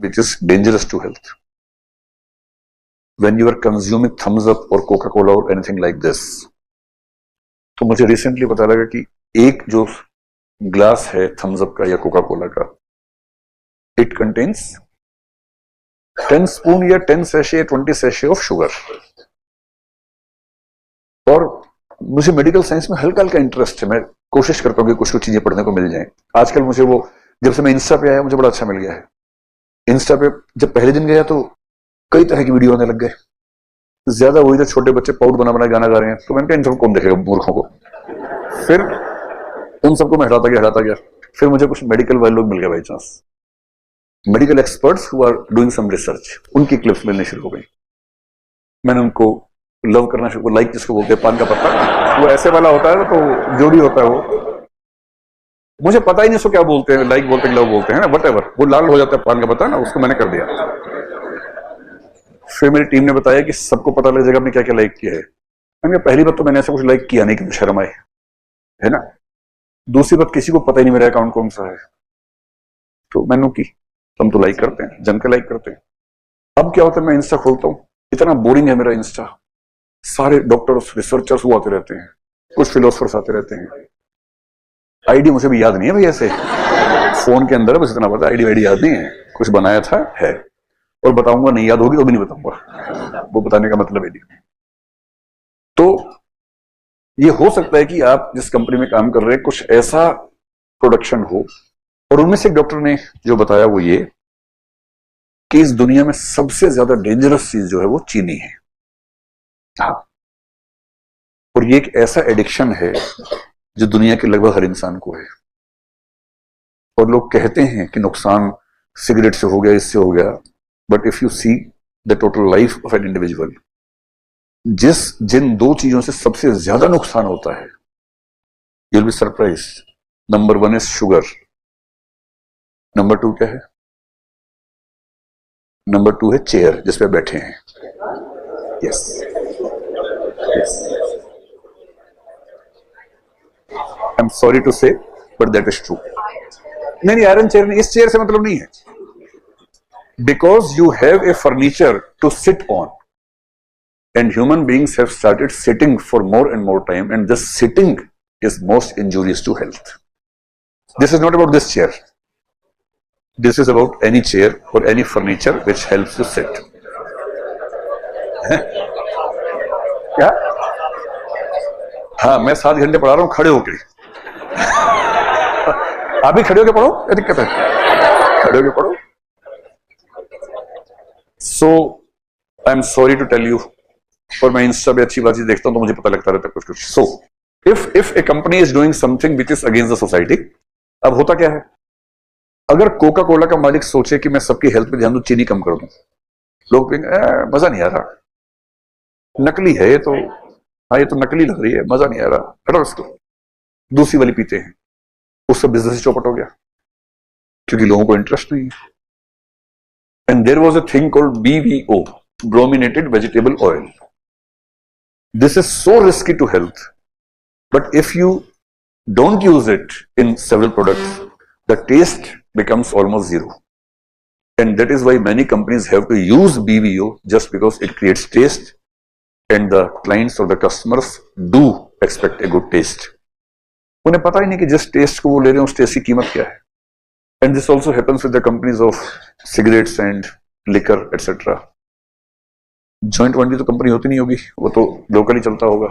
which is dangerous to health. When you are consuming thumbs up or Coca-Cola or anything like this, तो मुझे recently पता लगा कि एक जो ग्लास है थम्स अप का या कोका कोला का, इट कंटेन्स 10 स्पून या 10 सैशे 20 सैशे ऑफ शुगर। और मुझे मेडिकल साइंस में हल्का हल्का इंटरेस्ट है, मैं कोशिश करता हूँ कि कुछ कुछ चीजें पढ़ने को मिल जाएं। आजकल मुझे वो, जब से मैं इंस्टा पे आया मुझे बड़ा अच्छा मिल गया है। इंस्टा पे जब पहले दिन गया तो कई तरह की वीडियो आने लग गए, ज्यादा वही तो छोटे बच्चे पाउड बना बना गाना गा रहे हैं, तो मैंने कहा इन सबको कौन देखेगा मूर्खों को। फिर उन सबको मैं हटाता गया। फिर मुझे कुछ मेडिकल वाले लोग मिल गए by chance, medical experts who are doing some research, उनकी क्लिप्स मिलने शुरू हो गई। मैंने उनको लव करना शुरू, लाइक जिसको बोलते हैं पान का पत्ता, वो ऐसे वाला होता है तो जोड़ी होता है वो, मुझे पता ही नहीं उसको क्या बोलते हैं, लाइक बोलते हैं लव बोलते हैं ना, वटएवर, वो लाल हो जाता है पान का पत्ता ना, उसको मैंने कर दिया। फिर मेरी टीम ने बताया कि सबको पता लग जाएगा आपने क्या क्या लाइक किया है। मैंने कहा पहली बात तो मैंने ऐसा कुछ लाइक किया नहीं कि शर्म आए, है ना। दूसरी बात किसी को पता ही नहीं मेरा अकाउंट कौन सा है, तो मैंने की हम तो लाइक करते हैं, जम के लाइक करते हैं। अब क्या होता है, मैं इंस्टा खोलता हूँ, इतना बोरिंग है मेरा इंस्टा, सारे डॉक्टर्स रिसर्चर्स वो आते रहते हैं, कुछ फिलोसफर्स आते रहते हैं। आईडी मुझे भी याद नहीं है भाई, ऐसे फोन के अंदर बस इतना पता, आईडी याद नहीं है, कुछ बनाया था है, और बताऊंगा नहीं याद होगी तो भी नहीं बताऊंगा, वो बताने का मतलब है नहीं। तो ये हो सकता है कि आप जिस कंपनी में काम कर रहे हैं कुछ ऐसा प्रोडक्शन हो, और उनमें से एक डॉक्टर ने जो बताया वो ये कि इस दुनिया में सबसे ज्यादा डेंजरस चीज जो है वो चीनी है। हाँ, और ये एक ऐसा एडिक्शन है जो दुनिया के लगभग हर इंसान को है। और लोग कहते हैं कि नुकसान सिगरेट से हो गया, इससे हो गया, but if you see the total life of an individual, जिन दो चीजों से सबसे ज्यादा नुकसान होता है, you will be surprised. Number 1 is sugar, number 2 क्या है? नंबर 2 है चेयर जिस पे बैठे हैं। Yes, I am sorry to say but that is true. नहीं, आयरन चेयर नहीं, इस चेयर से मतलब नहीं है, because you have a furniture to sit on, and human beings have started sitting for more and more time, and this sitting is most injurious to health. This is not about this chair, this is about any chair or any furniture which helps you sit. क्या? हाँ, मैं 7 घंटे पढ़ा रहा हूं खड़े होके। आप भी खड़े होके पढ़ो, क्या दिक्कत है, खड़े होके पढ़ो। So I am sorry to tell you, और मैं इंस्टा पे अच्छी बात देखता हूं तो मुझे पता लगता रहता है कुछ कुछ। So if A company is doing something which is against the society, अब होता क्या है, अगर कोका कोला का मालिक सोचे कि मैं सबकी हेल्थ पे ध्यान दूं, चीनी कम कर दूं, लोग कहेंगे मजा नहीं आ रहा, नकली है ये तो, हाँ ये तो नकली लग रही है, मजा नहीं आ रहा, हटो इसको। दूसरी वाली पीते हैं, उसका बिजनेस चौपट हो गया क्योंकि लोगों को इंटरेस्ट नहीं है। And there was a thing called BVO, brominated vegetable oil. This is so risky to health, but if you don't use it in several products, the taste becomes almost zero. And that is why many companies have to use BVO, just because it creates taste and the clients or the customers do expect a good taste. उन्हें पता ही नहीं कि जिस test को वो ले रहे हैं उस टेस्ट की कीमत क्या है। And this also happens with the companies of cigarettes and liquor, etc. Joint वंडी तो कंपनी होती नहीं होगी, वो तो लोकली चलता होगा।